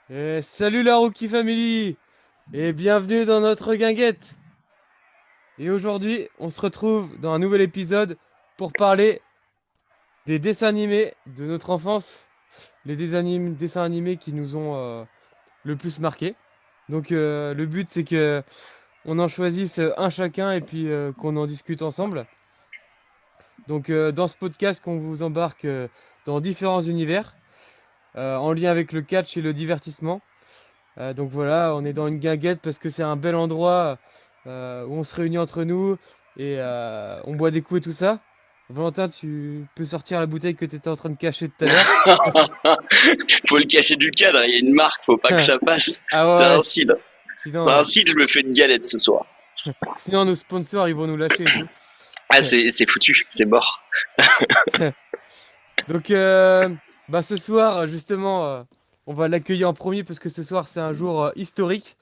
Salut la Rookie Family et bienvenue dans notre guinguette. Et aujourd'hui, on se retrouve dans un nouvel épisode pour parler des dessins animés de notre enfance, les dessins animés qui nous ont le plus marqué. Donc le but c'est que on en choisisse un chacun et puis qu'on en discute ensemble. Donc dans ce podcast, qu'on vous embarque dans différents univers en lien avec le catch et le divertissement. Donc voilà, on est dans une guinguette parce que c'est un bel endroit où on se réunit entre nous et on boit des coups et tout ça. Valentin, tu peux sortir la bouteille que tu étais en train de cacher tout à l'heure. Faut le cacher du cadre, il y a une marque, faut pas que ça passe. Ah C'est ouais, ouais, un cidre. C'est sinon, un cidre, je me fais une galette ce soir. sinon nos sponsors ils vont nous lâcher et tout. Ah, c'est foutu, c'est mort. Donc bah ce soir justement, on va l'accueillir en premier parce que ce soir c'est un jour historique.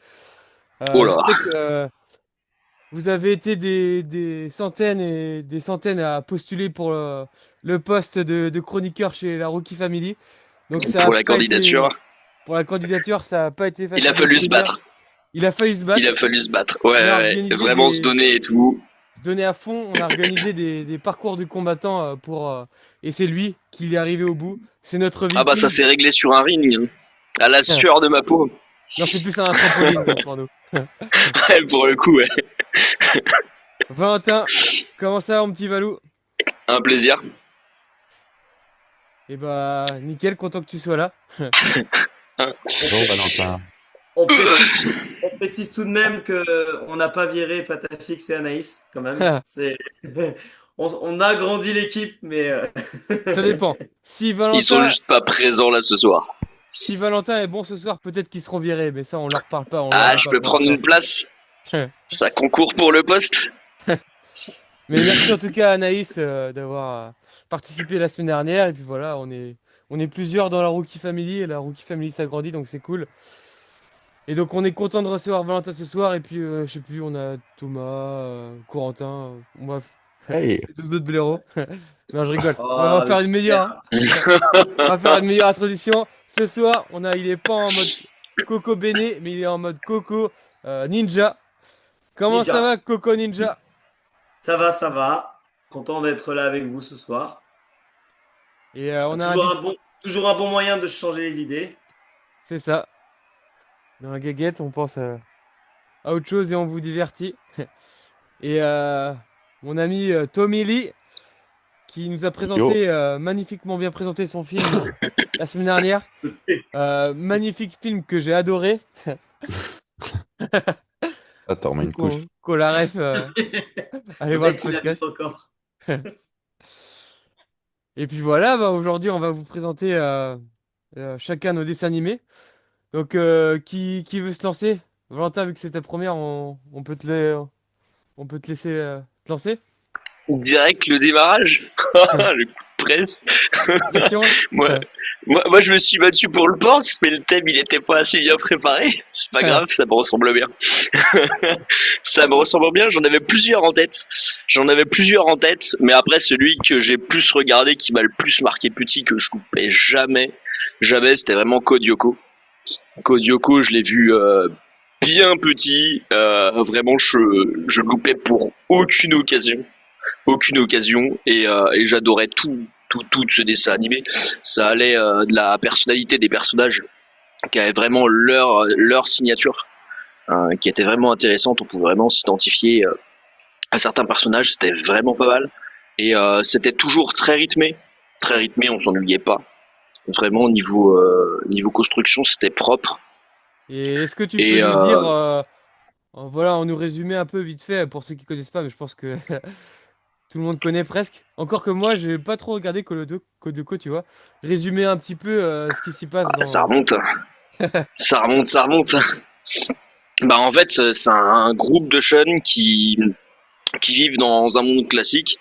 Oh Je là. sais que vous avez été des centaines et des centaines à postuler pour le poste de chroniqueur chez la Rookie Family. Donc ça a Pour la pas candidature, été, pour la candidature, ça a pas été il a facile fallu se d'obtenir. battre. Il a fallu se Il battre. a fallu se battre. Ouais, On a ouais, ouais. organisé Vraiment se donner et tout. se donner à fond. On a organisé des parcours du combattant et c'est lui qui est arrivé au bout. C'est notre Ah bah ça viking. s'est réglé sur un ring, hein. À la sueur de ma peau. Non, c'est plus un trampoline pour nous. Ouais, pour le coup, ouais. Valentin, comment ça, mon petit Valou? Un plaisir. Eh bah, nickel, content que tu sois là. Hein. Bonjour Valentin. On précise, on précise tout de même que on n'a pas viré Patafix et Anaïs, quand même. On a agrandi l'équipe, mais Ça dépend. Ils sont juste pas présents là ce soir. Si Valentin est bon ce soir, peut-être qu'ils seront virés, mais ça, on leur parle pas, on leur Ah, dit je pas peux pour prendre l'instant. une place. Ça concourt pour le poste. Mais merci en tout cas à Anaïs d'avoir participé la semaine dernière. Et puis voilà, on est plusieurs dans la Rookie Family et la Rookie Family s'agrandit, donc c'est cool. Et donc on est content de recevoir Valentin ce soir. Et puis je sais plus, on a Thomas, Corentin, bref, Hey, d'autres blaireaux. Non, je rigole. On va oh, le faire une meilleure, hein. super. On va faire une meilleure introduction. Ce soir, il est pas en mode Coco Bene, mais il est en mode Coco Ninja. Comment ça Ninja. va, Coco Ninja? Ça va, ça va. Content d'être là avec vous ce soir. Et on a Toujours invité. toujours un bon moyen de changer les idées. C'est ça. Dans la guéguette, on pense à autre chose et on vous divertit. Et mon ami Tommy Lee, qui nous a yo. présenté, magnifiquement bien présenté son film la semaine dernière. Magnifique film que j'ai adoré. Attends, mais Faut une couche. qu'on la ref, allez Le voir le mec, il a mis podcast. encore. Et puis voilà, bah, aujourd'hui, on va vous présenter chacun nos dessins animés. Donc, qui veut se lancer? Valentin, vu que c'est ta première, on peut te laisser te lancer. Direct le démarrage. Le coup de presse. Pression. Moi, moi, je me suis battu pour le poste, mais le thème, il était pas assez bien préparé. C'est pas grave, ça me ressemble bien. Ça me ressemble bien, j'en avais plusieurs en tête. J'en avais plusieurs en tête, mais après, celui que j'ai plus regardé, qui m'a le plus marqué petit, que je loupais jamais, jamais, c'était vraiment Code Lyoko. Code Lyoko, je l'ai vu bien petit. Vraiment, je loupais pour aucune occasion. Aucune occasion. Et j'adorais tout de ce dessin animé. Ça allait de la personnalité des personnages qui avaient vraiment leur signature, qui était vraiment intéressante. On pouvait vraiment s'identifier à certains personnages. C'était vraiment pas mal. Et c'était toujours très rythmé. Très rythmé, on s'ennuyait pas. Vraiment, niveau construction, c'était propre. Et est-ce que tu peux Et nous dire, voilà, on nous résumer un peu vite fait pour ceux qui connaissent pas, mais je pense que tout le monde connaît presque. Encore que moi, j'ai pas trop regardé Kodoko, tu vois. Résumer un petit peu ce qui s'y passe ça dans. remonte, ça remonte. Bah en fait, c'est un groupe de jeunes qui vivent dans un monde classique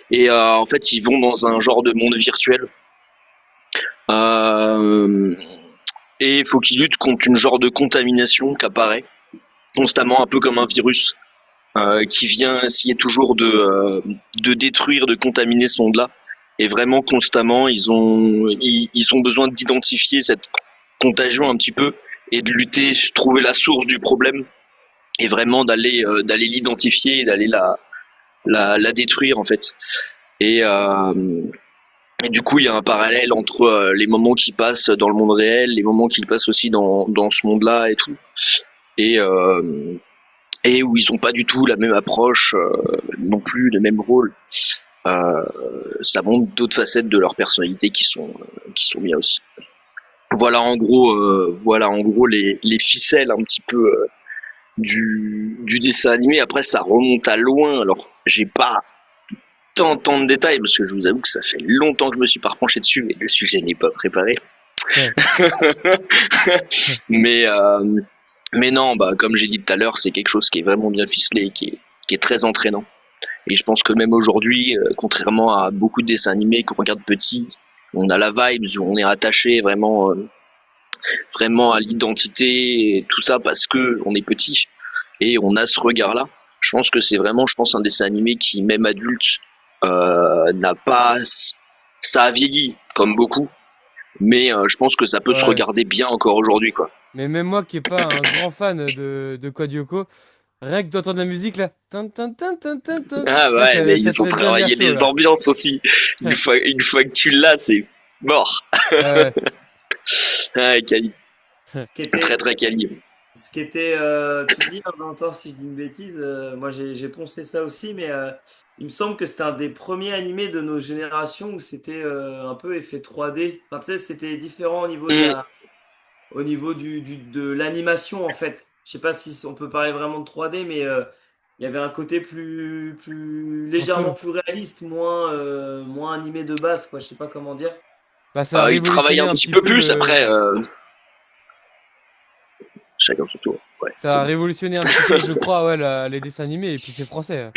et en fait ils vont dans un genre de monde virtuel. Euh, et il faut qu'ils luttent contre une genre de contamination qui apparaît constamment, un peu comme un virus qui vient essayer toujours de détruire, de contaminer ce monde-là. Et vraiment constamment, ils ont besoin d'identifier cette contagion un petit peu et de lutter, trouver la source du problème et vraiment d'aller l'identifier, et d'aller la détruire en fait. Et, euh, et du coup, il y a un parallèle entre les moments qui passent dans le monde réel, les moments qui passent aussi dans ce monde-là et tout, et et où ils ont pas du tout la même approche, non plus le même rôle. Ça montre d'autres facettes de leur personnalité qui sont bien aussi. Voilà en gros les ficelles un petit peu du dessin animé. Après, ça remonte à loin. Alors, j'ai pas tant de détails parce que je vous avoue que ça fait longtemps que je me suis pas repenché dessus et le sujet n'est pas préparé. Ouais. mais mais non, bah comme j'ai dit tout à l'heure, c'est quelque chose qui est vraiment bien ficelé, qui est très entraînant. Et je pense que même aujourd'hui, contrairement à beaucoup de dessins animés qu'on regarde petits, on a la vibe, où on est attaché vraiment à l'identité et tout ça parce que on est petit et on a ce regard-là. Je pense que c'est vraiment, un dessin animé qui, même adulte, n'a pas, ça a vieilli comme beaucoup, mais je pense que ça peut se Ouais. regarder bien encore aujourd'hui, quoi. Mais même moi qui est pas un grand fan de Code Lyoko, rien que d'entendre la musique là, tin, tin, tin, tin, tin, tin, Ah là ouais, mais ça ils te ont met bien travaillé chaud les là. ambiances aussi. Une fois que tu l'as, c'est mort. Ouais, Ouais, quali. Ce qui était, Très très quali. tu dis, hein, Valentin, si je dis une bêtise, moi j'ai poncé ça aussi, mais il me semble que c'était un des premiers animés de nos générations où c'était un peu effet 3D. Enfin, tu sais, c'était différent au niveau Mm. au niveau de l'animation en fait. Je sais pas si on peut parler vraiment de 3D, mais il y avait un côté un peu. légèrement plus réaliste, moins animé de base, quoi. Je sais pas comment dire. Bah ça a Ils travaillent révolutionné un un petit petit peu peu plus le, après. Chacun son tour. Ouais, ça c'est a bon. révolutionné un petit peu, je crois, ouais, les dessins animés et puis c'est français.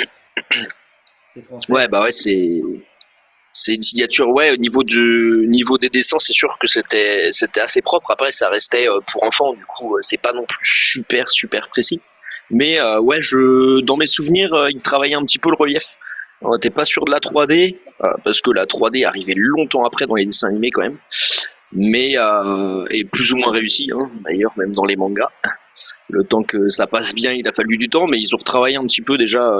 C'est Ouais, français. bah ouais, c'est une signature. Ouais, au niveau des dessins, c'est sûr que c'était assez propre. Après, ça restait pour enfants, du coup, c'est pas non plus super précis. Mais ouais, dans mes souvenirs, ils travaillaient un petit peu le relief. On n'était pas sûr de la 3D parce que la 3D arrivait longtemps après dans les dessins animés quand même, mais est plus ou moins réussi, hein, d'ailleurs même dans les mangas. Le temps que ça passe bien, il a fallu du temps, mais ils ont retravaillé un petit peu déjà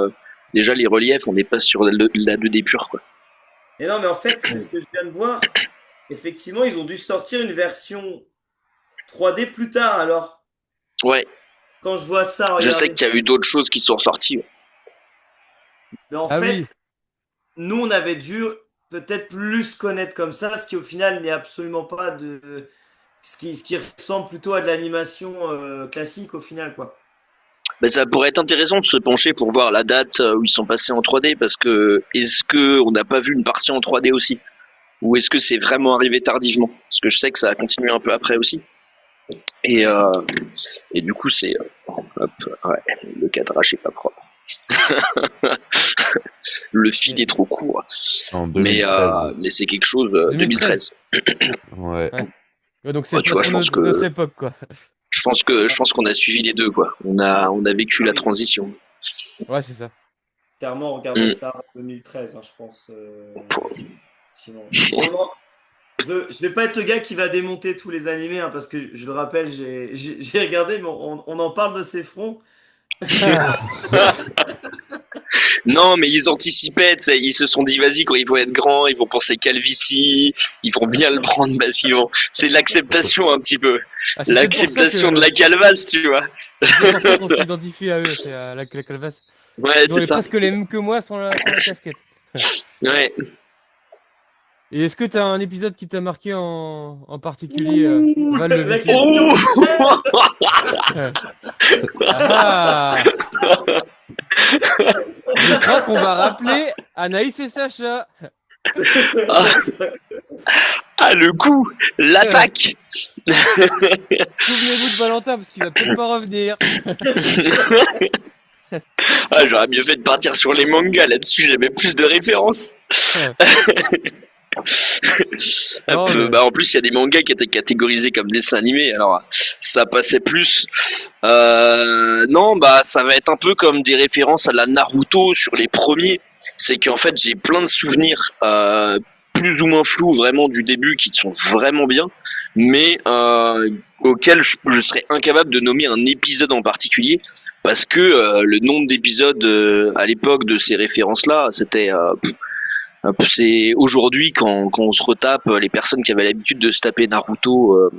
les reliefs. On n'est pas sur la 2D pure, quoi. Et non, mais en fait, c'est ce que je viens de voir. Effectivement, ils ont dû sortir une version 3D plus tard. Alors, Ouais, quand je vois ça, je sais regardez. qu'il y a eu d'autres choses qui sont sorties. Ouais. Mais en Ah oui, fait, nous, on avait dû peut-être plus connaître comme ça, ce qui au final n'est absolument pas ce qui ressemble plutôt à de l'animation classique au final, quoi. Ben, ça pourrait être intéressant de se pencher pour voir la date où ils sont passés en 3D, parce que est-ce que on n'a pas vu une partie en 3D aussi, ou est-ce que c'est vraiment arrivé tardivement? Parce que je sais que ça a continué un peu après aussi. Et, Ouais. euh, et du coup, hop, ouais, le cadrage est pas propre. Le fil mais est trop court. En Mais, 2013. mais c'est quelque chose. 2013. 2013. Ouais. Ouais. Ouais, donc Ouais, c'est tu pas vois, trop notre époque quoi. je pense qu'on a suivi les deux, quoi. On a vécu Ah la oui, transition. Ouais, c'est ça. clairement, regardez Mm. ça en 2013, hein, je pense. Sinon. Bon, non, je vais pas être le gars qui va démonter tous les animés, hein, parce que je le rappelle, j'ai regardé, mais on en parle de ces fronts. Non, mais ils anticipaient, tu sais, ils se sont dit, vas-y, quand ils vont être grands, ils vont penser calvitie, ils vont bien le prendre massivement. C'est l'acceptation un petit peu. Ah, c'est peut-être pour ça L'acceptation de que la calvasse, tu vois. c'est peut-être pour ça qu'on s'identifie à eux, c'est à la calvasse. Ouais, Ils ont c'est ça. presque les mêmes que moi sans la casquette. Ouais. Et est-ce que t'as un épisode qui t'a marqué en particulier, Val le La Viking? question. Oh. Ah! Je crois qu'on va rappeler Anaïs et Sacha. Ah, ah, le coup, l'attaque. Souvenez-vous de Valentin parce qu'il va peut-être pas revenir. Ah, j'aurais mieux fait de partir sur les mangas là-dessus, j'avais plus de références. Non Hop, mais bah, en plus, il y a des mangas qui étaient catégorisés comme dessins animés, alors ça passait plus. Non, bah ça va être un peu comme des références à la Naruto sur les premiers. C'est qu'en fait, j'ai plein de souvenirs plus ou moins flous vraiment du début qui sont vraiment bien, mais auquel je serais incapable de nommer un épisode en particulier, parce que le nombre d'épisodes à l'époque de ces références-là, c'était c'est aujourd'hui quand on se retape les personnes qui avaient l'habitude de se taper Naruto,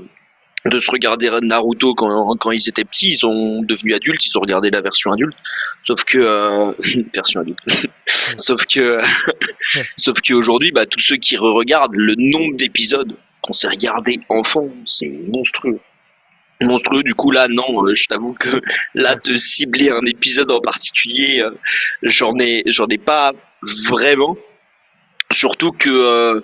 de se regarder Naruto quand ils étaient petits, ils sont devenus adultes, ils ont regardé la version adulte, sauf que version adulte, sauf que sauf qu'aujourd'hui, bah tous ceux qui regardent le nombre d'épisodes qu'on s'est regardé enfant, c'est monstrueux. Monstrueux, du coup là non, je t'avoue que là te cibler un épisode en particulier, j'en ai pas vraiment. Surtout que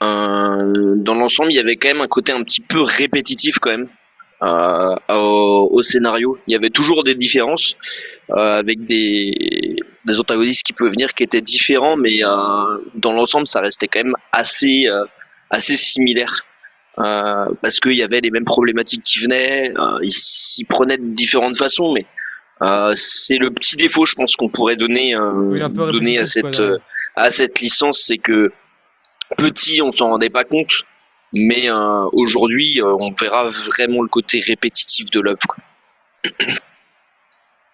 dans l'ensemble, il y avait quand même un côté un petit peu répétitif quand même au scénario. Il y avait toujours des différences avec des antagonistes qui pouvaient venir qui étaient différents, mais dans l'ensemble, ça restait quand même assez similaire. Parce qu'il y avait les mêmes problématiques qui venaient, ils s'y prenaient de différentes façons, mais c'est le petit défaut, je pense, qu'on pourrait donner Oui, un peu donner répétitif, quoi. à cette licence, c'est que petit, on s'en rendait pas compte, mais aujourd'hui, on verra vraiment le côté répétitif de l'œuvre, quoi.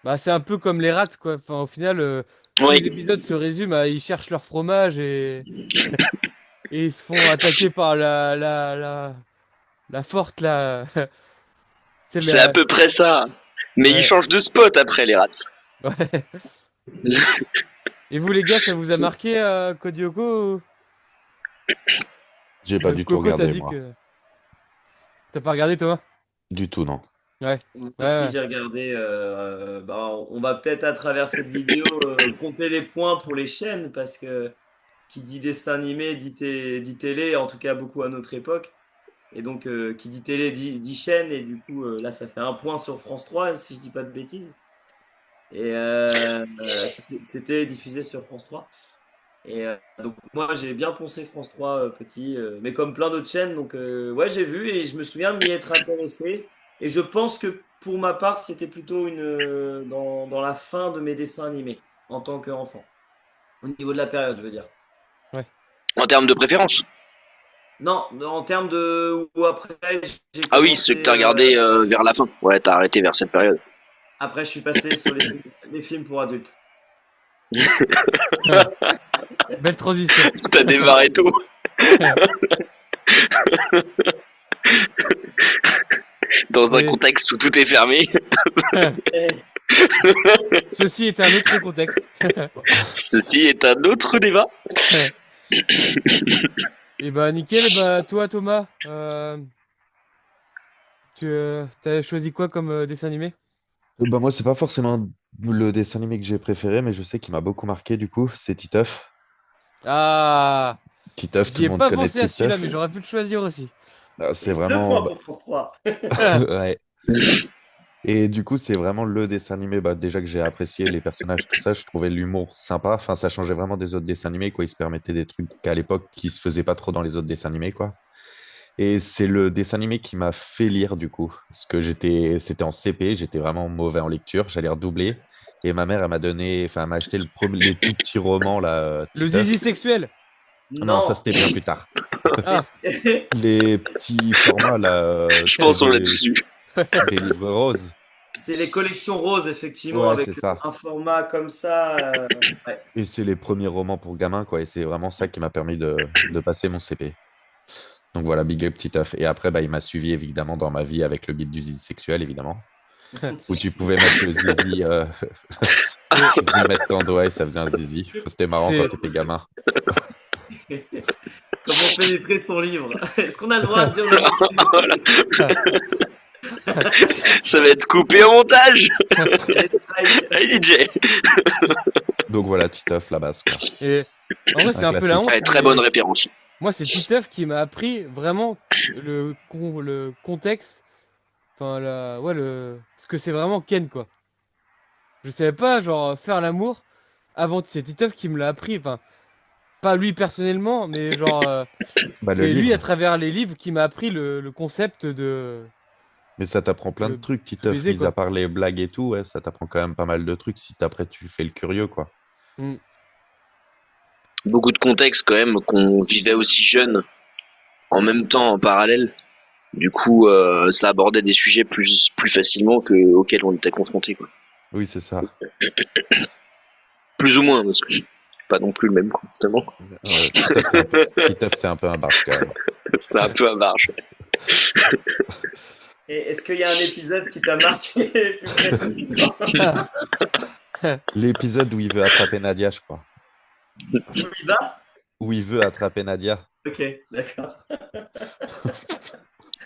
Bah, c'est un peu comme les rats, quoi. Enfin, au final, tous les Oui, épisodes se résument à ils cherchent leur fromage et ils se font attaquer par la forte, là. C'est c'est à la... peu près ça. Mais ils Ouais, changent de spot après les rats. ouais. Et vous, les gars, ça vous a marqué, Code Lyoko? J'ai pas du tout Coco, t'as regardé, dit moi. que... T'as pas regardé, Thomas? Du tout, non. Ouais. Moi Ouais, aussi, ouais. j'ai regardé. Bah, on va peut-être à travers cette vidéo compter les points pour les chaînes parce que qui dit dessin animé dit télé, en tout cas beaucoup à notre époque. Et donc, qui dit télé dit chaîne. Et du coup, là, ça fait un point sur France 3, si je dis pas de bêtises. Et c'était diffusé sur France 3. Et donc, moi, j'ai bien poncé France 3 petit, mais comme plein d'autres chaînes. Donc, ouais, j'ai vu et je me souviens de m'y être intéressé. Et je pense que pour ma part, c'était plutôt dans la fin de mes dessins animés en tant qu'enfant. Au niveau de la période, je veux dire. Ouais. En termes de préférence. Non, en termes de où après j'ai Ah oui, ceux que commencé. t'as regardé vers la fin. Ouais, t'as arrêté vers cette période. Après, je suis passé sur les films pour adultes. Belle transition. T'as démarré tôt. Dans un Et contexte où tout est fermé. Eh, ceci est un autre contexte. Ceci est un autre débat. Et bah, nickel. Bah, toi, Thomas, t'as choisi quoi comme dessin animé? Bah moi, c'est pas forcément le dessin animé que j'ai préféré, mais je sais qu'il m'a beaucoup marqué, du coup, c'est Titeuf. Ah! Titeuf, tout J'y le ai monde pas connaît pensé à celui-là, Titeuf. mais j'aurais pu le choisir aussi. Ah, c'est deux vraiment... points bah, pour France 3. ouais. Et du coup, c'est vraiment le dessin animé, bah, déjà que j'ai apprécié les personnages, tout ça, je trouvais l'humour sympa. Enfin, ça changeait vraiment des autres dessins animés, quoi. Ils se permettaient des trucs qu'à l'époque, qui se faisaient pas trop dans les autres dessins animés, quoi. Et c'est le dessin animé qui m'a fait lire, du coup. Parce que c'était en CP, j'étais vraiment mauvais en lecture, j'allais redoubler. Et ma mère, elle m'a donné, enfin, elle m'a acheté les tout petits romans, là, Le zizi Titeuf. sexuel. Non, ça, Non. c'était bien plus tard. Ah. Les petits formats, là, Je c'est pense qu'on l'a tous eu. des livres roses. C'est les collections roses, effectivement, Ouais, c'est avec ça. un format comme ça. Ouais. Et c'est les premiers romans pour gamins, quoi. Et c'est vraiment ça qui m'a permis de passer mon CP. Donc voilà, big up Titeuf. Et après, bah, il m'a suivi évidemment dans ma vie avec le guide du zizi sexuel, évidemment. Où tu pouvais mettre le zizi, tu pouvais mettre ton doigt et ça faisait un zizi. C'était marrant quand C'est t'étais gamin. Comment pénétrer son livre? Est-ce qu'on a le droit de dire le mot Ça va être coupé au montage. pénétrer? Strike. Allez, DJ. Donc voilà, Titeuf, la base, quoi. et en vrai, c'est Un un peu la classique. honte, Ouais, très mais bonne référence. moi, c'est Titeuf qui m'a appris vraiment le contexte, enfin, ouais, ce que c'est vraiment Ken, quoi. Je savais pas, genre, faire l'amour avant, c'est Titeuf qui me l'a appris, enfin, pas lui personnellement, mais genre, Bah, le c'est lui à livre. travers les livres qui m'a appris le concept Mais ça t'apprend plein de de, trucs, de Titeuf, baiser, mis à quoi. part les blagues et tout, ouais, ça t'apprend quand même pas mal de trucs si après tu fais le curieux, quoi. Mm. Beaucoup de contextes quand même qu'on vivait aussi jeune, en même temps, en parallèle. Du coup, ça abordait des sujets plus facilement auxquels on était confronté, quoi. Oui, c'est ça. Plus ou moins, parce que c'est pas non plus le même comportement. Ouais, Titeuf, c'est un peu un barge quand même. C'est un peu un barge. Et est-ce qu'il y a un épisode qui t'a marqué plus précisément? L'épisode où il veut attraper Nadia, je crois. Où il va? Où il veut attraper Nadia. Ok, d'accord.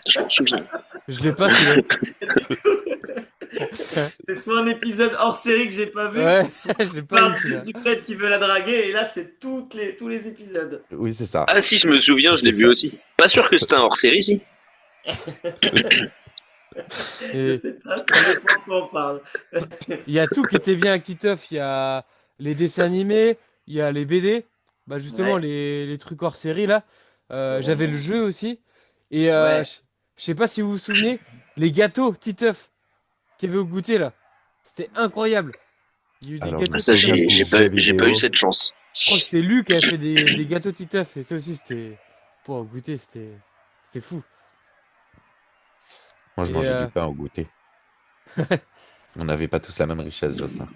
Je m'en souviens. Je l'ai pas celui-là. C'est soit un épisode hors série que j'ai pas vu, Ouais, soit je l'ai on pas parle vu celui-là. du fait qu'il veut la draguer, et là c'est tous les épisodes. Oui, c'est ça. Ah si, je me souviens, je l'ai C'est vu ça. aussi. Pas sûr que c'était un hors-série, si. Je Et sais pas, ça dépend de quoi on parle. il y a tout qui était bien avec Titeuf. Il y a les dessins animés, il y a les BD. Bah justement, Ouais, les trucs hors série là. J'avais le jeu aussi. Et ouais. je sais pas si vous vous souvenez, les gâteaux Titeuf qu'il y avait au goûter là. C'était incroyable. Il y a eu des Alors, je me Ah, gâteaux ça, souviens Titeuf. du j'ai jeu pas eu vidéo. cette chance. Je crois que c'était Luc qui avait fait des gâteaux Titeuf. Et ça aussi, c'était pour goûter, c'était fou. Moi, je Et mangeais du pain au goûter. On n'avait pas tous la même richesse, Jocelyn.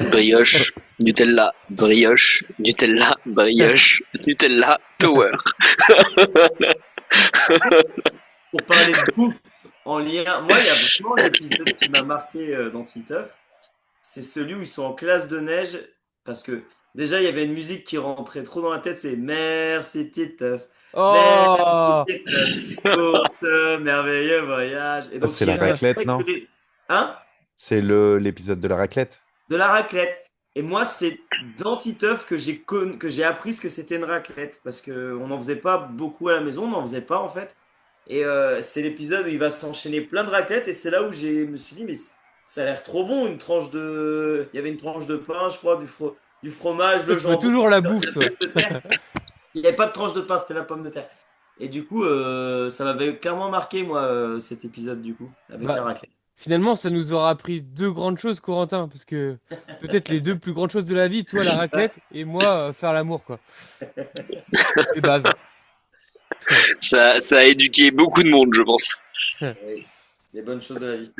Brioche, Nutella, brioche, Nutella, brioche, Nutella, Tower. Pour parler de bouffe en lien, moi il y a vraiment un épisode qui m'a marqué dans Titeuf. C'est celui où ils sont en classe de neige, parce que déjà il y avait une musique qui rentrait trop dans la tête, c'est Merci Titeuf, merci oh, Titeuf pour ce merveilleux voyage. Et Ah, donc c'est il la y a raclette, non? Hein? C'est l'épisode de la raclette? De la raclette. Et moi c'est dans Titeuf que j'ai appris ce que c'était une raclette, parce que on n'en faisait pas beaucoup à la maison, on n'en faisait pas en fait. Et c'est l'épisode où il va s'enchaîner plein de raclettes. Et c'est là où me suis dit, mais ça a l'air trop bon. Il y avait une tranche de pain, je crois, du fromage, toi le tu veux jambon, toujours la la bouffe, toi. pomme de terre. Il n'y avait pas de tranche de pain, c'était la pomme de terre. Et du coup, ça m'avait clairement marqué, moi, cet épisode, du coup, avec la Bah, raclette. finalement, ça nous aura appris deux grandes choses, Corentin, parce que peut-être les deux plus grandes choses de la vie, toi la Ouais, raclette et moi faire l'amour, quoi. Les bases. Ça a éduqué beaucoup de monde, je pense. oui, les bonnes choses de la vie.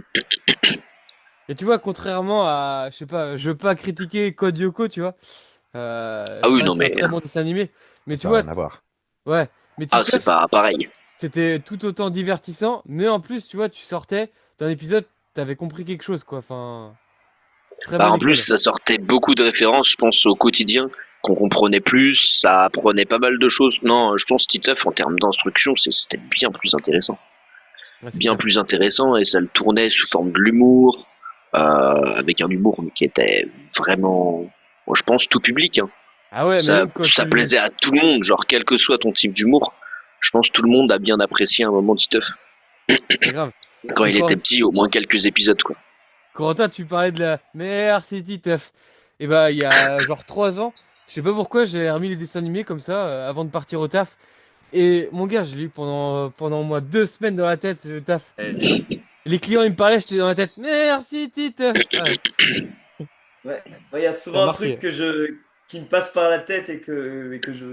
Et tu vois, contrairement à, je sais pas, je veux pas critiquer Code Lyoko, tu vois, Ah oui, ça non reste un mais très bon dessin animé, mais tu Ça n'a vois, rien à voir. ouais, mais ah c'est Titeuf, pas pareil. c'était tout autant divertissant, mais en plus, tu vois, tu sortais d'un épisode, t'avais compris quelque chose, quoi, enfin, très Bah bonne en plus école. ça sortait beaucoup de références, je pense au quotidien qu'on comprenait plus, ça apprenait pas mal de choses. Non, je pense Titeuf en termes d'instruction, c'était bien plus intéressant. Ouais, c'est Bien clair. plus intéressant et ça le tournait sous forme de l'humour, avec un humour qui était vraiment, moi, je pense, tout public. Hein. Ah ouais, mais même quand Ça tu... plaisait à tout le monde, genre quel que soit ton type d'humour. Je pense que tout le monde a bien apprécié un moment de Titeuf. C'est grave. Quand Mais il était petit, au moins quelques épisodes, quoi. Corentin, tu parlais de la Merci Titeuf. Et bah, il y a genre 3 ans, je sais pas pourquoi, j'ai remis les dessins animés comme ça, avant de partir au taf. Et mon gars, je l'ai eu pendant au moins 2 semaines dans la tête, le taf. Ouais. Les clients, ils me parlaient, j'étais dans la tête, Merci Titeuf. Ouais, Ouais. Moi, il y a ça a souvent un truc marqué. qui me passe par la tête et que je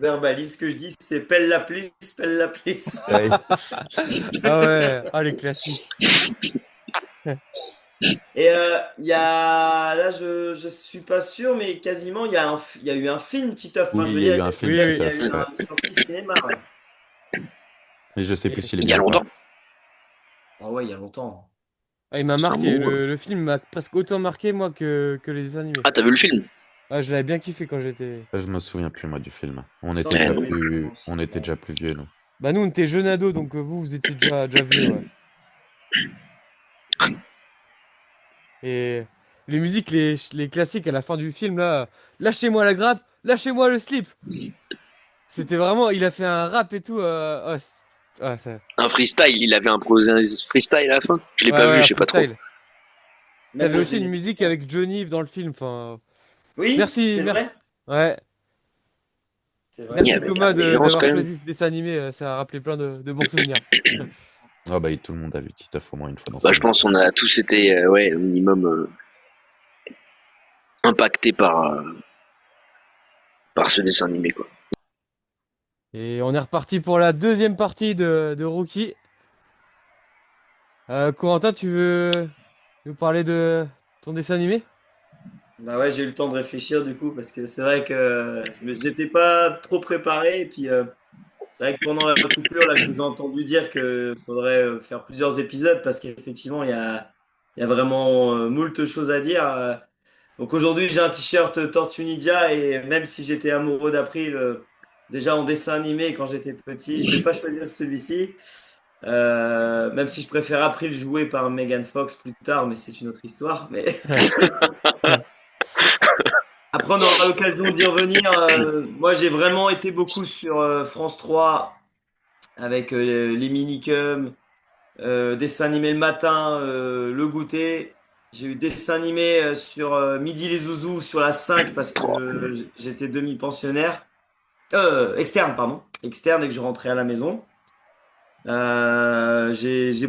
verbalise ce que je dis, c'est pelle la police, pelle la police. Ouais. Ah ouais, ah les classiques. Et là, je suis pas sûr, mais quasiment, il y a eu un film Titeuf. Enfin, Oui, je il veux y a dire, eu un film Oui, il y oui. a eu Titeuf, ouais. une sortie cinéma. Ouais. Mais je sais plus Et- s'il est Il y bien a ou pas. longtemps. Ah ouais, il y a longtemps. Ah, il m'a Un marqué. mot. Le film m'a presque autant marqué, moi, que les dessins animés. Ah, t'as vu le film? Ah, je l'avais bien kiffé quand j'étais... Je me souviens plus, moi, du film. Ça, on l'avait vu au On était cinéma. déjà plus vieux, nous. Bah nous, on était jeunes ados, donc vous étiez déjà vieux, ouais. Et les musiques, les classiques à la fin du film, là, lâchez-moi la grappe, lâchez-moi le slip. C'était vraiment, il a fait un rap et tout. Un freestyle, il avait imposé un freestyle à la fin. Je l'ai Ouais, pas ouais, vu, un je sais pas trop. freestyle. Même T'avais le aussi une générique. musique avec Johnny Ive dans le film. Enfin, Oui, merci, c'est merci. vrai. Ouais, C'est vrai, Il y merci c'est avait de vrai. la Thomas cohérence d'avoir quand même. choisi ce dessin animé. Ça a rappelé plein de bons souvenirs. Ah bah, tout le monde a vu Titeuf au moins une fois dans Bah, sa je vie. pense qu'on a tous été, ouais, au minimum impactés par ce dessin animé, quoi. Et on est reparti pour la deuxième partie de Rookie. Corentin, tu veux nous parler de ton dessin animé? Bah ouais, j'ai eu le temps de réfléchir du coup, parce que c'est vrai que j'étais pas trop préparé. Et puis, c'est vrai que pendant la coupure, là, je vous ai entendu dire qu'il faudrait faire plusieurs épisodes, parce qu'effectivement, il y a vraiment moult choses à dire. Donc aujourd'hui, j'ai un t-shirt Tortue Ninja, et même si j'étais amoureux d'April, déjà en dessin animé quand j'étais petit, je vais pas choisir celui-ci. Même si je préfère April joué par Megan Fox plus tard, mais c'est une autre histoire. Mais après, on aura l'occasion d'y revenir. Moi, j'ai vraiment été beaucoup sur France 3 avec les minicums, dessins animés le matin, le goûter. J'ai eu dessin animé sur Midi les Zouzous sur la 5 parce que j'étais demi-pensionnaire. Externe, pardon. Externe et que je rentrais à la maison. J'ai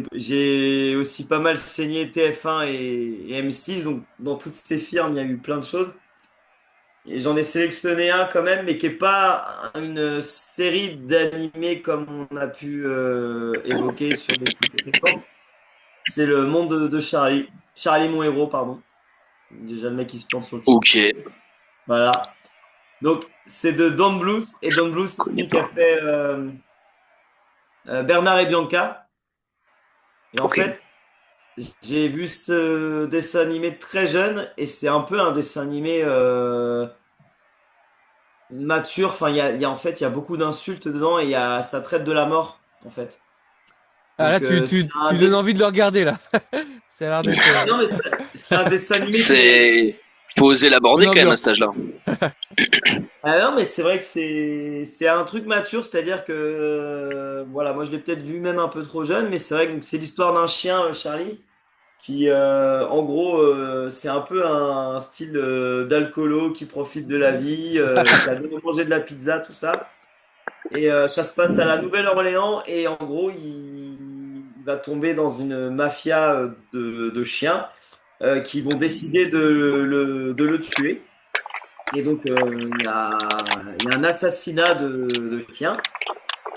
aussi pas mal saigné TF1 et M6, donc dans toutes ces firmes, il y a eu plein de choses. Et j'en ai sélectionné un quand même, mais qui est pas une série d'animés comme on a pu évoquer sur des plus précédents. C'est le monde de Charlie. Charlie, mon héros, pardon. Déjà le mec qui se plante sur le titre. Ok. Voilà. Donc c'est de Don Bluth, et Don Bluth, Je c'est connais celui qui a pas. fait Bernard et Bianca. Et en Ok. fait, j'ai vu ce dessin animé très jeune, et c'est un peu un dessin animé mature. Enfin, en fait, il y a beaucoup d'insultes dedans, et ça traite de la mort, en fait. Ah là, Donc, tu, c'est tu, tu donnes envie de le regarder là. Ça a l'air d'être non, mais c'est un dessin animé qui est. C'est. Faut oser bonne l'aborder quand même à cet ambiance. âge-là. Ah non, mais c'est vrai que c'est un truc mature, c'est-à-dire que voilà, moi je l'ai peut-être vu même un peu trop jeune, mais c'est vrai que c'est l'histoire d'un chien, Charlie, qui en gros c'est un peu un style d'alcoolo qui profite de la vie, qui adore manger de la pizza, tout ça. Et ça se passe à la Nouvelle-Orléans, et en gros il va tomber dans une mafia de chiens qui vont décider de le tuer. Et donc il y a un assassinat de chiens.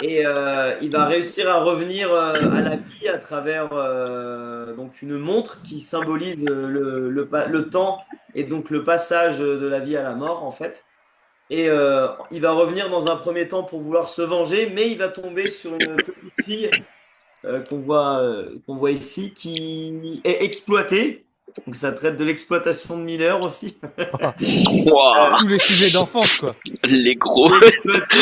Et il va réussir à revenir à la vie à travers donc une montre qui symbolise le temps, et donc le passage de la vie à la mort en fait. Et il va revenir dans un premier temps pour vouloir se venger, mais il va tomber sur une petite fille qu'on voit ici, qui est exploitée. Donc ça traite de l'exploitation de mineurs aussi. Waouh. Tous les sujets d'enfance, quoi. Les gros. Qui est exploitée,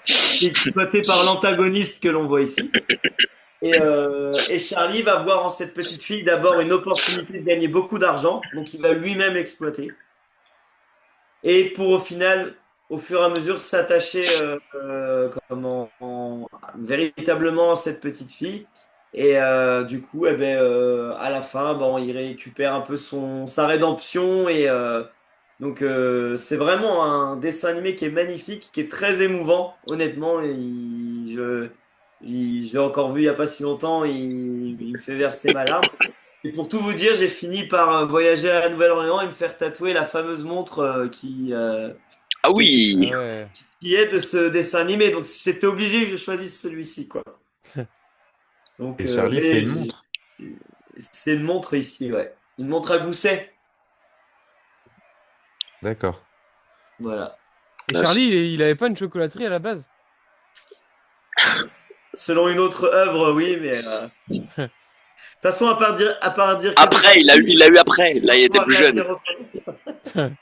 qui est exploitée par l'antagoniste que l'on voit ici. Et Charlie va voir en cette petite fille d'abord une opportunité de gagner beaucoup d'argent, donc il va lui-même l'exploiter. Et pour au final, au fur et à mesure, s'attacher véritablement à cette petite fille. Et du coup, eh ben, à la fin, bon, il récupère un peu sa rédemption. Et donc, c'est vraiment un dessin animé qui est magnifique, qui est très émouvant, honnêtement. Et je l'ai encore vu il n'y a pas si longtemps. Il me fait verser ma larme. Et pour tout vous dire, j'ai fini par voyager à la Nouvelle-Orléans et me faire tatouer la fameuse montre Ah qui, Ah oui. ouais. qui est de ce dessin animé. Donc j'étais obligé que je choisisse celui-ci, quoi. Donc, Et Charlie, c'est une montre. c'est une montre ici, ouais. Une montre à gousset. D'accord. Voilà. Et Là, Charlie, il avait pas une chocolaterie à la base? Selon une autre œuvre, oui, mais de toute façon, à part dire que dessin après, animé, il a eu après. Là, il on était va plus jeune. réagir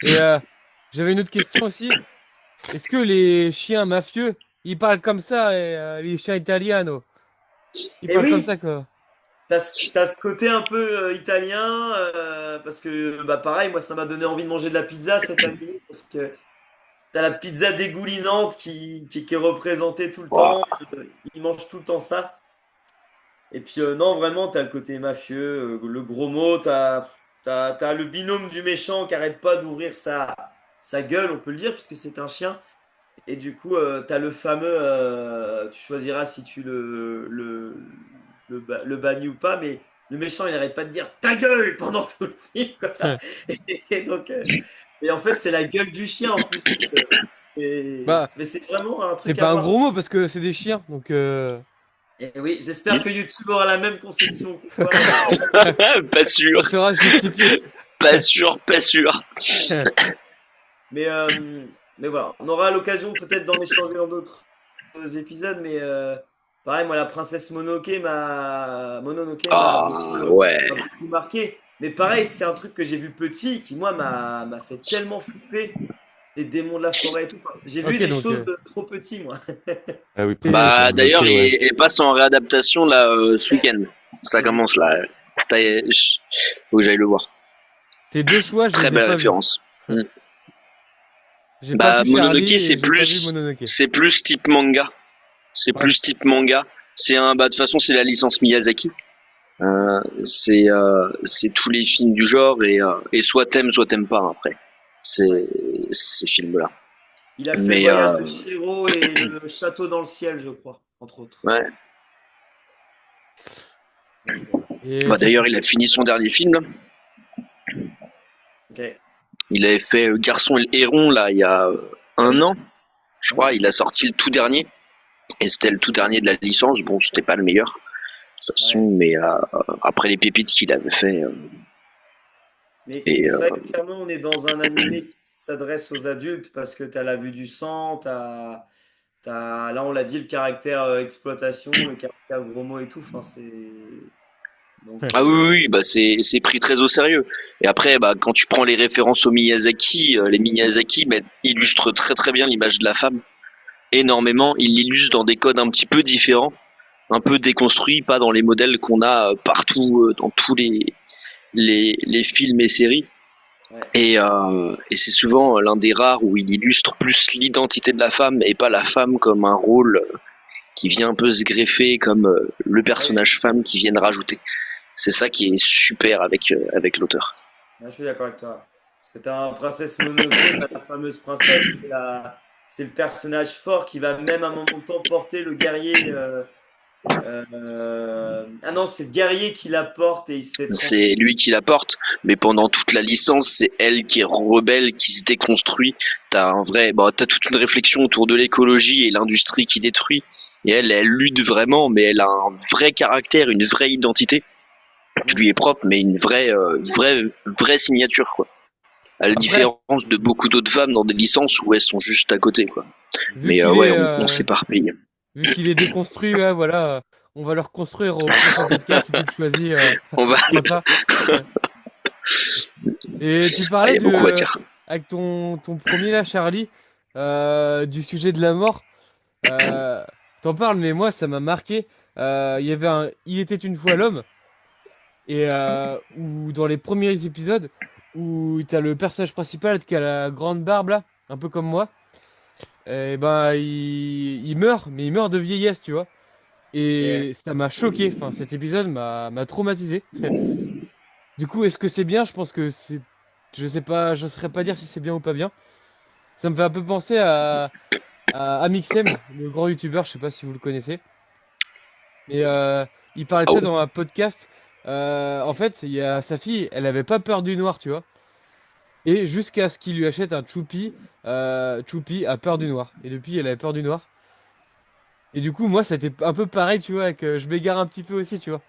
Et j'avais une autre question aussi. Est-ce que les chiens mafieux, ils parlent comme ça, et, les chiens italianos, ils Et parlent comme oui, ça, quoi? t'as ce côté un peu italien, parce que, bah, pareil, moi, ça m'a donné envie de manger de la pizza cette année, parce que t'as la pizza dégoulinante qui est représentée tout le Waouh. temps. Ils mangent tout le temps ça. Et puis, non, vraiment, t'as le côté mafieux, le gros mot, t'as le binôme du méchant qui arrête pas d'ouvrir sa gueule, on peut le dire, puisque c'est un chien. Et du coup, t'as le fameux, tu choisiras si tu le bannis ou pas, mais le méchant, il n'arrête pas de dire ta gueule pendant tout le film, quoi. Et donc, et en fait, c'est la gueule du chien en plus. Donc, Bah, mais c'est vraiment un c'est truc à pas un voir. gros mot parce que c'est des chiens, donc Et oui, j'espère que YouTube aura la même conception que toi. Pas sûr, Ça sera justifié. pas sûr, pas sûr. Mais, euh, mais voilà, on aura l'occasion peut-être d'en échanger dans d'autres épisodes. Mais pareil, moi, la princesse Mononoke Ah ouais. m'a beaucoup marqué. Mais pareil, c'est un truc que j'ai vu petit qui, moi, m'a fait tellement flipper. Les démons de la forêt et tout. Enfin, j'ai vu Ok, des donc choses de trop petit, moi. Ah oui, t'es Princesse Bah Mononoke, d'ailleurs, ouais. il passe en réadaptation là ce week-end. Ça J'ai vu commence ça. là. Faut que j'aille le voir. tes deux choix, je Très les ai belle pas vus. référence. Mm. J'ai pas Bah vu Mononoke Charlie et j'ai pas vu Mononoke. c'est plus type manga. C'est Ouais. plus type manga. C'est un bah de toute façon c'est la licence Miyazaki. C'est tous les films du genre et soit t'aimes pas après. Ouais. C'est ces films là. Il a fait le Mais voyage de Chihiro et le château dans le ciel, je crois, entre autres. ouais. Donc, voilà. Et Bah tu... d'ailleurs il a fini son dernier film là. Ok. Il avait fait Garçon et le héron là il y a Ah un oui. an. Je crois, il a sorti le tout dernier. Et c'était le tout dernier de la licence. Bon, c'était pas le meilleur, de toute Ouais. façon, mais après les pépites qu'il avait fait. Mais Et c'est vrai que clairement, on est dans un animé qui s'adresse aux adultes parce que tu as la vue du sang, là, on l'a dit, le caractère exploitation, le caractère gros mots et tout. Enfin, c'est. Donc, ah oui, oui, oui, bah c'est pris très au sérieux. Et après, bah quand tu prends les références au Miyazaki, les Miyazaki bah, illustrent très très bien l'image de la femme. Énormément, il l'illustre dans des codes un petit peu différents, un peu déconstruits, pas dans les modèles qu'on a partout dans tous les films et séries. ouais. Et c'est souvent l'un des rares où il illustre plus l'identité de la femme et pas la femme comme un rôle qui vient un peu se greffer comme le Ouais, personnage femme qui viennent rajouter. C'est ça qui est super avec l'auteur. je suis d'accord avec toi. Parce que tu as un princesse Mononoke, t'as la fameuse princesse, c'est le personnage fort qui va même à un moment de temps porter le guerrier. Ah non, c'est le guerrier qui la porte et il se fait C'est transformer. lui qui la porte, mais pendant toute la licence, c'est elle qui est rebelle, qui se déconstruit. T'as toute une réflexion autour de l'écologie et l'industrie qui détruit. Et elle lutte vraiment, mais elle a un vrai caractère, une vraie identité qui lui est propre, mais une vraie signature, quoi. À la Après, différence de beaucoup d'autres femmes dans des licences où elles sont juste à côté, quoi. vu Mais qu'il ouais, est, on s'éparpille. vu qu'il est déconstruit, ouais, voilà, on va le reconstruire au prochain podcast si tu le choisis. On va. Pourquoi pas. Et tu Ah, il parlais y a beaucoup à dire. avec ton premier là, Charlie, du sujet de la mort. Euh, T'en parles, mais moi, ça m'a marqué. Il y avait Il était une fois l'homme, et où dans les premiers épisodes, où t'as le personnage principal qui a la grande barbe là, un peu comme moi, et ben il meurt, mais il meurt de vieillesse, tu vois. Ok. Et ça m'a choqué. Enfin, cet épisode m'a traumatisé. Du coup, est-ce que c'est bien? Je pense que c'est. Je sais pas, je saurais pas dire si c'est bien ou pas bien. Ça me fait un peu penser à Amixem, le grand youtubeur, je sais pas si vous le connaissez. Mais il parlait de Ah ça ouais. dans un podcast. En fait, il y a sa fille, elle avait pas peur du noir, tu vois. Et jusqu'à ce qu'il lui achète un Choupi, Choupi a peur du noir. Et depuis, elle avait peur du noir. Et du coup, moi, c'était un peu pareil, tu vois, que je m'égare un petit peu aussi, tu vois.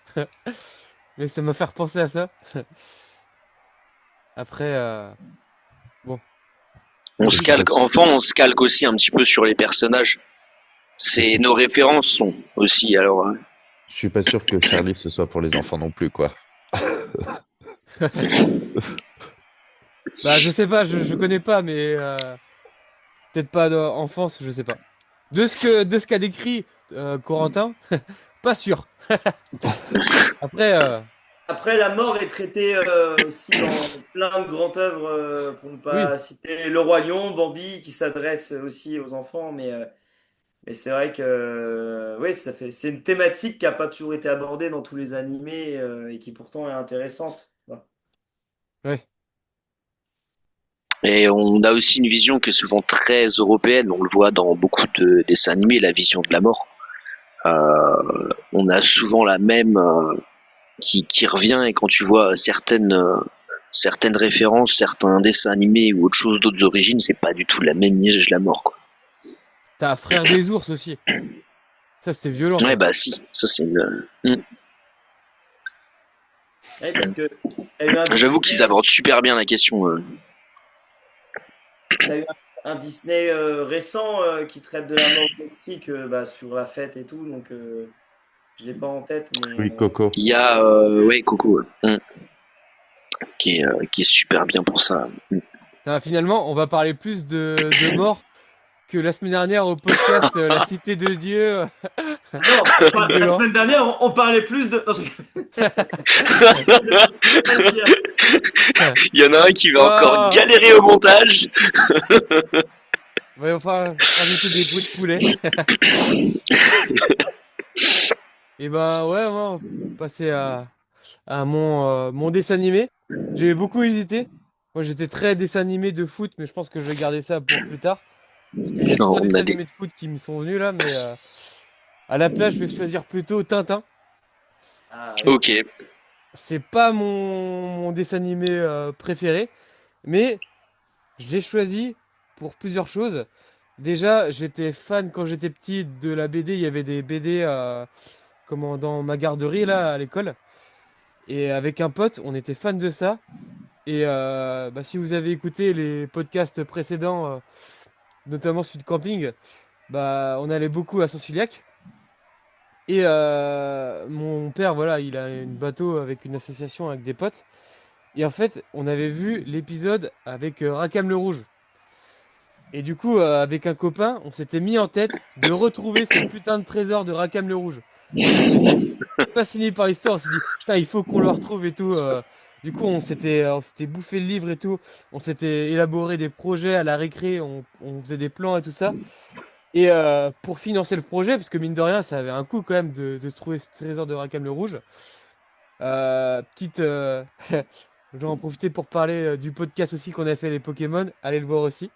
Mais ça m'a fait repenser à ça. Après, bon, On Je se suis pas calque, sûr. enfin, on se calque aussi un petit peu sur les personnages. C'est nos références sont aussi. Alors, Je suis pas sûr que Charlie ce soit pour les enfants non plus, quoi. bah, je sais pas, je connais pas, mais peut-être pas d'enfance, je sais pas. De ce qu'a décrit Corentin, pas sûr. Après, Après, la mort est traitée aussi dans plein de grandes œuvres, pour ne oui. pas citer Le Roi Lion, Bambi, qui s'adresse aussi aux enfants, mais c'est vrai que ouais, c'est une thématique qui n'a pas toujours été abordée dans tous les animés et qui pourtant est intéressante. Ouais. Ouais. et on a aussi une vision qui est souvent très européenne. On le voit dans beaucoup de dessins animés, la vision de la mort. On a souvent la même qui revient et quand tu vois certaines références, certains dessins animés ou autre chose d'autres origines, c'est pas du tout la même image de la mort, quoi. T'as Frère des ours aussi. Ça, c'était violent, Ouais, ça. bah si, ça c'est Ouais, parce que t'as eu un J'avoue qu'ils Disney, abordent super bien la question. t'as eu un Disney récent qui traite de la mort au Mexique bah, sur la fête et tout, donc je l'ai pas en tête, mais Oui, Coco. Il y a ouais Coco, qui est super bien pour ça. Putain, finalement, on va parler plus de mort que la semaine dernière au podcast La Cité de Dieu. ah non, la Violent. semaine dernière on parlait plus de. Non, je vais pas le dire. Il y en a un qui va encore Ah, galérer au montage. il va falloir rajouter des bruits de poulet. Et ben ouais, on va passer à mon dessin animé. J'ai beaucoup hésité. Moi j'étais très dessin animé de foot, mais je pense que je vais garder ça pour plus tard. Parce qu'il y a Non, trop de on dessins a des. animés de foot qui me sont venus là, mais à la place je vais choisir plutôt Tintin. Ah oui. C'est Ok. c'est pas mon dessin animé préféré, mais je l'ai choisi pour plusieurs choses. Déjà, j'étais fan quand j'étais petit de la BD. Il y avait des BD comment, dans ma garderie là à l'école. Et avec un pote, on était fan de ça. Et bah, si vous avez écouté les podcasts précédents, notamment Sud Camping, bah, on allait beaucoup à Saint-Suliac. Et mon père, voilà, il a une bateau avec une association avec des potes. Et en fait, on avait vu l'épisode avec Rackham le Rouge. Et du coup, avec un copain, on s'était mis en tête de retrouver ce putain de trésor de Rackham le Rouge. Parce qu'on était fascinés par l'histoire, on s'est dit, putain, il faut qu'on le retrouve et tout. Du coup, on s'était bouffé le livre et tout. On s'était élaboré des projets à la récré, on faisait des plans et tout ça. Et pour financer le projet, parce que mine de rien, ça avait un coût quand même de trouver ce trésor de Rackham le Rouge. Petite, j'en en profiter pour parler du podcast aussi qu'on a fait les Pokémon. Allez le voir aussi.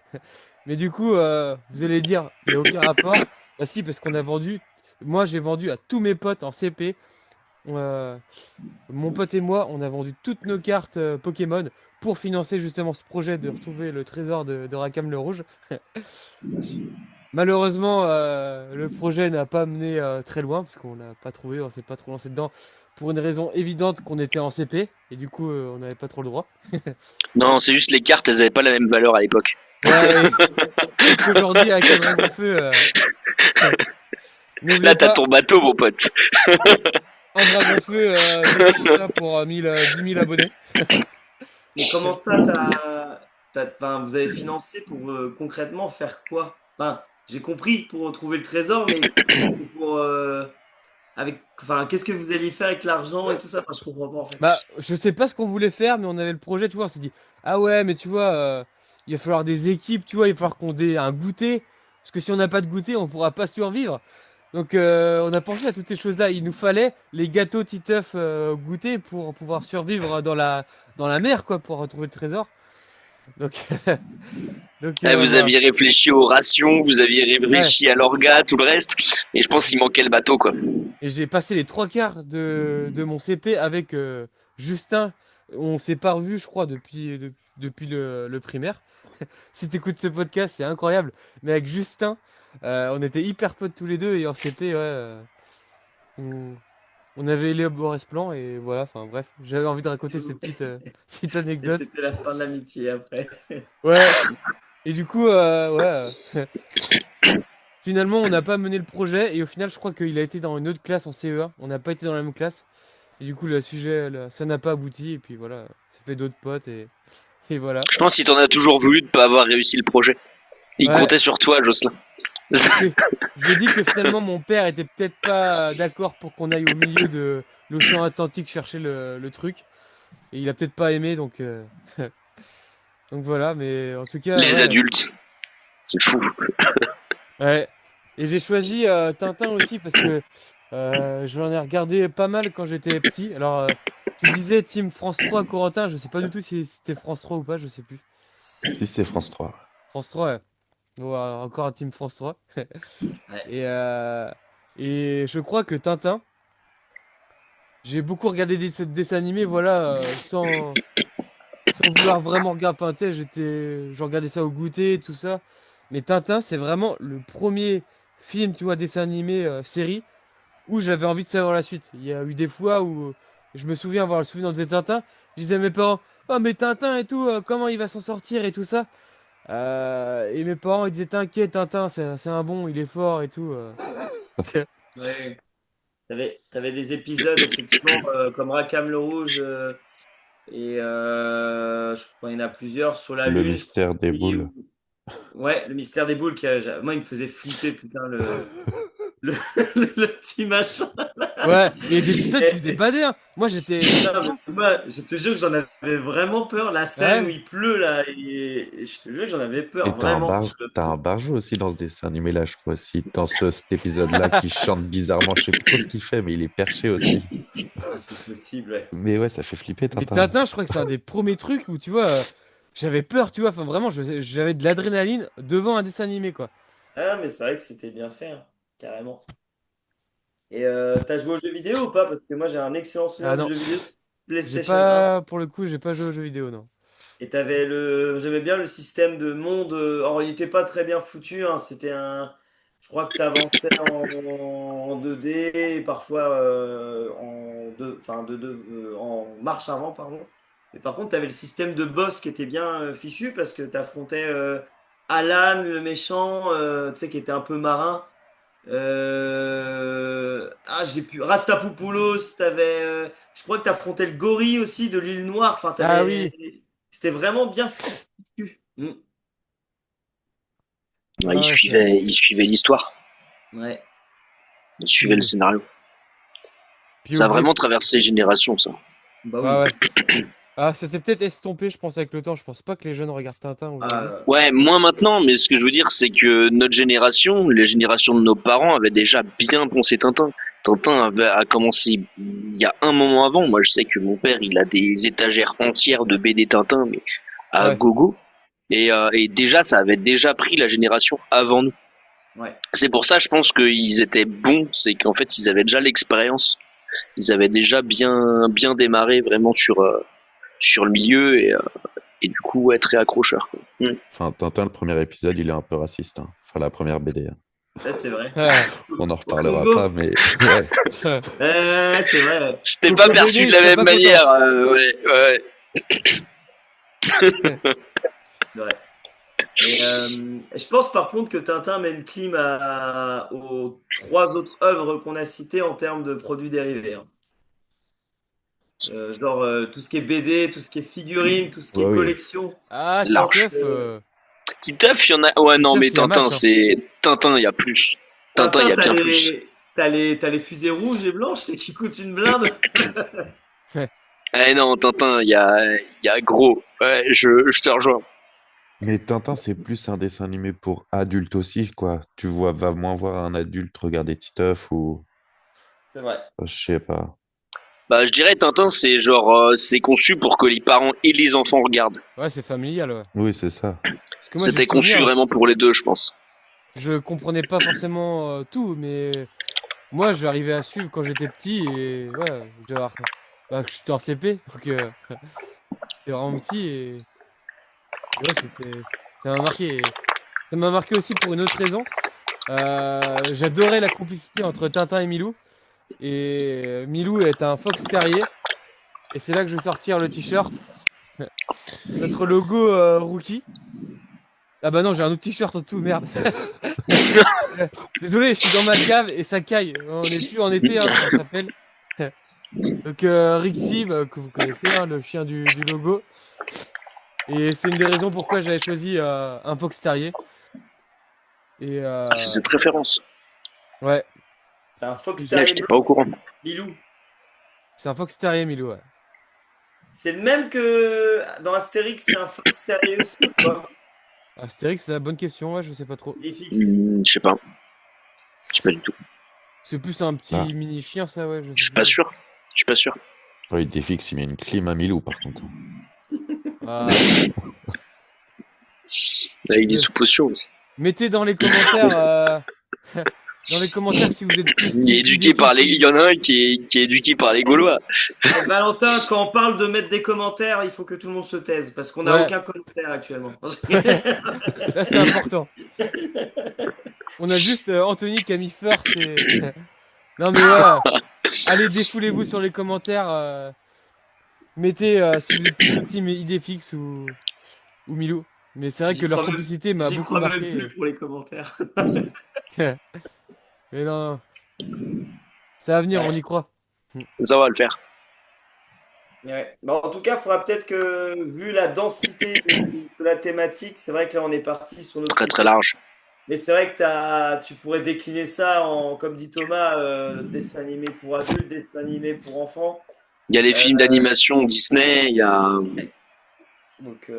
Mais du coup, vous allez dire, il n'y a aucun rapport. Bah si, parce qu'on a vendu, moi j'ai vendu à tous mes potes en CP. Euh, Mon pote et moi, on a vendu toutes nos cartes Pokémon pour financer justement ce projet de retrouver le trésor de Rackham le Rouge. Malheureusement, le projet n'a pas mené très loin parce qu'on l'a pas trouvé, on s'est pas trop lancé dedans pour une raison évidente qu'on était en CP et du coup on n'avait pas trop le droit. Non, c'est juste les cartes, elles avaient pas la même valeur à l'époque. Ouais, et qu'aujourd'hui avec un dragon feu, n'oubliez Là, t'as pas, ton bateau, mon pote. un dragon feu de Corentin pour 10 000 abonnés. Mais comment ça, enfin, vous avez financé pour concrètement faire quoi? Enfin, j'ai compris pour retrouver le trésor, mais pour enfin, qu'est-ce que vous alliez faire avec l'argent et tout ça? Enfin, je comprends pas en fait. Bah, je sais pas ce qu'on voulait faire, mais on avait le projet, tu vois, on s'est dit, ah ouais, mais tu vois, il va falloir des équipes, tu vois, il va falloir qu'on ait un goûter, parce que si on n'a pas de goûter, on pourra pas survivre. Donc on a pensé à toutes ces choses-là. Il nous fallait les gâteaux Titeuf goûter pour pouvoir survivre dans la mer, quoi, pour retrouver le trésor. Donc, donc Ah, vous voilà. aviez réfléchi aux rations, vous aviez Ouais. réfléchi à l'orga, tout le reste. Et je pense qu'il manquait le bateau, quoi. Et j'ai passé les trois quarts de mon CP avec Justin. On s'est pas revus, je crois, depuis le primaire. Si t'écoutes ce podcast, c'est incroyable. Mais avec Justin, on était hyper potes tous les deux et en CP, ouais, on, on avait élaboré ce plan et voilà. Enfin bref, j'avais envie de Et raconter ces vous- petites et anecdotes. c'était la fin de l'amitié après. Ouais. Et du coup, ouais. Finalement, on n'a pas mené le projet et au final, je crois qu'il a été dans une autre classe en CE1. On n'a pas été dans la même classe. Et du coup, le sujet, ça n'a pas abouti. Et puis voilà, ça fait d'autres potes et voilà. Je pense qu'il t'en a toujours voulu de pas avoir réussi le projet. Il Ouais, comptait sur toi, Jocelyn. que- je lui ai dit que finalement, mon père était peut-être pas d'accord pour qu'on aille au milieu de l'océan Atlantique chercher le truc. Et il a peut-être pas aimé, donc voilà. Mais en tout cas, Les ouais. adultes, c'est fou. Ouais. Et j'ai choisi Tintin aussi parce que j'en ai regardé pas mal quand j'étais petit. Alors, tu disais Team France 3, Corentin, je sais pas du tout si c'était France 3 ou pas, je sais plus. Si. Si c'est France 3. France 3, ouais. Bon, encore un Team France 3. Ouais. Et, euh, et je crois que Tintin, j'ai beaucoup regardé des dessins animés, voilà, sans vouloir vraiment regarder. Enfin, tu sais, je regardais ça au goûter, tout ça. Mais Tintin, c'est vraiment le premier film, tu vois, dessin animé, série, où j'avais envie de savoir la suite. Il y a eu des fois où je me souviens avoir le souvenir de Tintin. Je disais à mes parents, oh mais Tintin et tout, comment il va s'en sortir et tout ça. Et mes parents ils disaient, t'inquiète, Tintin, c'est un bon, il est fort et tout. Ouais. T'avais des épisodes, effectivement, comme Rakam le Rouge, et je crois qu'il y en a plusieurs sur la Le Lune. mystère des boules. Ouais, le mystère des boules, moi, il me faisait flipper, putain, le, le petit machin. Ouais, mais il y a des épisodes qui faisaient Et- bader, hein. Moi j'étais non, franchement. mais moi, je te jure que j'en avais vraiment peur. La scène où Ouais. il pleut, là, et je te jure que j'en avais Et peur, vraiment. t'as un barjot aussi dans ce dessin animé-là, je crois aussi. Dans cet épisode-là qui chante bizarrement, je sais plus trop ce qu'il fait, mais il est perché aussi. Ah, c'est possible, ouais. Mais ouais, ça fait flipper Mais Tintin. Tintin, je crois que c'est un des premiers trucs où tu vois, j'avais peur, tu vois. Enfin vraiment, j'avais de l'adrénaline devant un dessin animé, quoi. Ah, mais c'est vrai que c'était bien fait, hein, carrément. Et t'as joué aux jeux vidéo ou pas? Parce que moi, j'ai un excellent Ah souvenir du non, jeu vidéo sur j'ai PlayStation 1. pas, pour le coup, j'ai pas joué aux jeux vidéo, non. Et j'aimais bien le système de monde. Alors, il n'était pas très bien foutu, hein. Je crois que tu avançais en 2D, et parfois en marche avant, pardon. Mais par contre, tu avais le système de boss qui était bien fichu parce que tu affrontais Alan, le méchant, tu sais, qui était un peu marin. J'ai pu. Rastapopoulos, je crois que tu affrontais le gorille aussi de l'île Noire. Enfin, Ah oui, c'était vraiment bien fichu. Mm. Ouais, ah ouais, il suivait l'histoire, Ouais. il suivait le puis, scénario. puis Ça a obligé. vraiment traversé les générations, ça. Bah Ouais, oui. ouais. Ah, ça s'est peut-être estompé, je pense, avec le temps. Je pense pas que les jeunes regardent Tintin aujourd'hui. Ah, Ouais, moins maintenant, mais ce que je veux dire, c'est que notre génération, les générations de nos parents avaient déjà bien poncé Tintin. A commencé il y a un moment avant. Moi, je sais que mon père, il a des étagères entières de BD Tintin, mais à Ouais, gogo. Et déjà, ça avait déjà pris la génération avant nous. ouais. C'est pour ça, je pense qu'ils étaient bons. C'est qu'en fait, ils avaient déjà l'expérience. Ils avaient déjà bien démarré vraiment sur le milieu et du coup, ouais, très accrocheur, quoi. Enfin, Tintin, le premier épisode, il est un peu raciste, hein. Enfin, la première BD, hein. Ouais, c'est vrai. ouais, On en Au reparlera pas, Congo. mais ouais. ouais. C'est vrai. C'était pas Coco Bébé, perçu il de la serait même pas content. manière. Ouais, ouais. C'est vrai. Et, je pense par contre que Tintin met une clim aux trois autres œuvres qu'on a citées en termes de produits dérivés, hein. Genre tout ce qui est BD, tout ce qui est figurines, tout ce qui Ouais, est oui. collection. Ah, Je pense Large. Titeuf, que Titeuf, il y en a. Ouais, non, mais Titeuf, il y a Tintin, match, hein. c'est. Tintin, il y a plus. Tintin, il y Tintin, a bien plus. t'as les fusées rouges et blanches c'est qui coûtent une blinde. Eh non, Tintin, il y a gros. Ouais, je te rejoins. Mais Tintin, c'est plus un dessin animé pour adultes aussi, quoi. Tu vois, va moins voir un adulte regarder Titeuf ou, C'est vrai. je sais pas. Bah, je dirais Tintin, c'est genre, c'est conçu pour que les parents et les enfants regardent. Ouais, c'est familial, ouais. Oui, c'est ça. Parce que moi, j'ai le C'était conçu souvenir, vraiment pour les deux, je pense. je comprenais pas forcément tout, mais moi, j'arrivais à suivre quand j'étais petit et ouais, je devais avoir. Bah, que j'étais en CP, donc j'étais vraiment petit et ouais, ça m'a marqué. Et ça m'a marqué aussi pour une autre raison. J'adorais la complicité entre Tintin et Milou. Et Milou est un fox terrier. Et c'est là que je vais sortir le t-shirt. Notre logo rookie. Ah bah non, j'ai un autre t-shirt en dessous, merde. Désolé, je suis dans ma cave et ça caille. On n'est plus en été, hein, ça s'appelle. Donc Rixie, bah, que vous connaissez, hein, le chien du logo. Et c'est une des raisons pourquoi j'avais choisi un fox terrier. Et Ah, c'est cette référence. ouais, C'est un fox Là, terrier j'étais blanc, pas au courant. Lilou. c'est un fox terrier, Milou, ouais. C'est le même que dans Astérix, c'est un fox terrier aussi ou pas? Astérix, c'est la bonne question, ouais, je sais pas trop. Il est fixe. Je sais pas. Je sais pas du tout. C'est plus un Ah, petit mini chien, ça, ouais, je Je sais suis pas plus. sûr. Je suis pas sûr. oui, Défix, il met une clim à Milou, par contre. Ah, Là, il est euh, sous potion aussi. mettez dans les commentaires, dans les commentaires si vous êtes plus Il est team éduqué par les. Idéfix Il y en a un qui est éduqué par les Gaulois. Et Valentin, quand on parle de mettre des commentaires, il faut que tout le monde se taise parce qu'on n'a Ouais, aucun commentaire actuellement. ouais, là c'est important. On a juste Anthony qui a mis first et. Non mais ouais, allez défoulez-vous sur les commentaires. Mettez si vous êtes plus au team Idéfix ou Milou. Mais c'est vrai que leur complicité m'a J'y beaucoup crois même marqué. plus pour les commentaires. Mais non, ça va venir, on y croit. Ça va le faire. Ouais. Bon, en tout cas, il faudra peut-être que, vu la densité de la thématique, c'est vrai que là, on est parti sur notre Très très côté. large. Mais c'est vrai que tu pourrais décliner ça en, comme dit Thomas, dessin animé pour adultes, dessin animé pour enfants. Il y a les films d'animation Disney, il y a. Donc,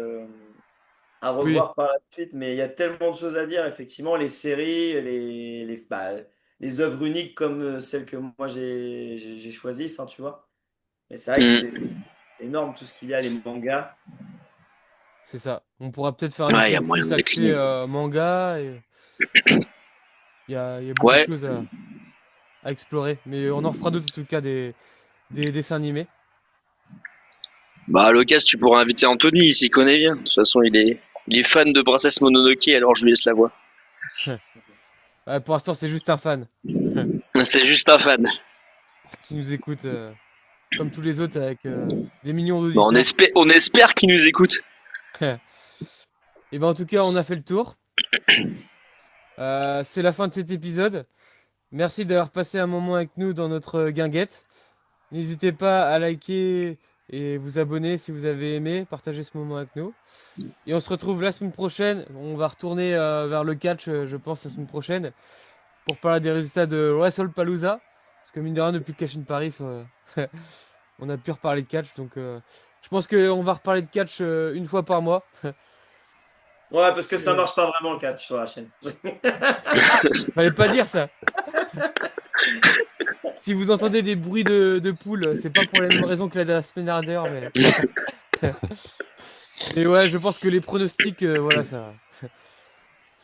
à Oui, revoir par la suite. Mais il y a tellement de choses à dire, effectivement. Les séries, les œuvres uniques comme celles que moi j'ai choisies, enfin, tu vois. Mais c'est vrai que Hmm. c'est énorme tout ce qu'il y a, les mangas. c'est ça. On pourra peut-être faire un Ouais, il y a épisode moyen plus de axé décliner. manga. Et il y a beaucoup de Ouais, choses à explorer. Mais on en fera d'autres en tout cas des dessins animés. bah à l'occasion, tu pourras inviter Anthony, il s'y connaît bien. De toute façon, il est fan de Princesse Mononoke, alors je lui laisse la voix. Ouais, pour l'instant, c'est juste un fan C'est juste un fan. qui nous écoute comme tous les autres avec des millions Bon, d'auditeurs. on espère qu'il nous écoute. Et ben en tout cas, on a fait le tour. C'est la fin de cet épisode. Merci d'avoir passé un moment avec nous dans notre guinguette. N'hésitez pas à liker et vous abonner si vous avez aimé, partager ce moment avec nous. Et on se retrouve la semaine prochaine. On va retourner vers le catch, je pense, la semaine prochaine, pour parler des résultats de WrestlePalooza. Parce que mine de rien, depuis le Cash in Paris, on a pu reparler de catch. Donc je pense qu'on va reparler de catch une fois par mois. Ouais, parce que ça Euh, marche pas vraiment le catch sur la chaîne. Fallait pas dire ça. Si vous entendez des bruits de poules, c'est pas pour les mêmes raisons que la semaine dernière, mais. Mais ouais, je pense que les pronostics, voilà,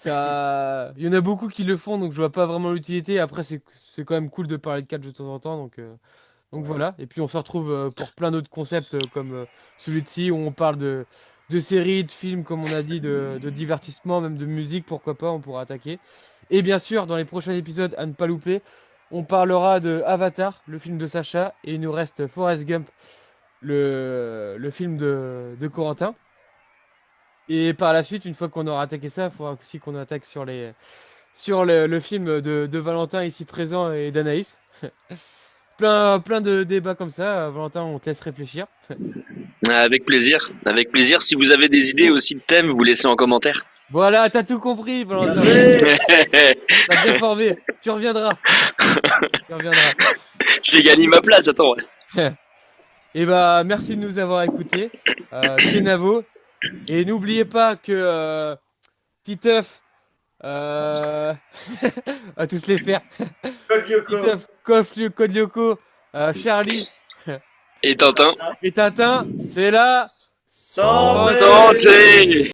il y en a beaucoup qui le font, donc je vois pas vraiment l'utilité. Après, c'est quand même cool de parler de catch de temps en temps, donc Ouais. voilà. Et puis on se retrouve pour plein d'autres concepts comme celui-ci où on parle de séries, de films, comme on a dit, de divertissement, même de musique, pourquoi pas, on pourra attaquer. Et bien sûr, dans les prochains épisodes, à ne pas louper, on parlera de Avatar, le film de Sacha, et il nous reste Forrest Gump, le film de Corentin. Et par la suite, une fois qu'on aura attaqué ça, il faudra aussi qu'on attaque sur le film de Valentin ici présent et d'Anaïs. Plein de débats comme ça. Valentin, on te laisse réfléchir. Avec plaisir. Avec plaisir. Si vous avez des idées aussi de thèmes, vous laissez en commentaire. Voilà, t'as tout compris, Bien Valentin. joué. T'as bien formé. Tu reviendras. Tu reviendras. J'ai gagné ma place, attends. Et bah, merci de nous avoir écoutés. Kenavo. Et n'oubliez pas que Titeuf, euh... on va tous les faire. Code Lyoko. Titeuf, Kof, Code Lyoko, Charlie Et Tintin. et Tintin, c'est là. Santé. Santé!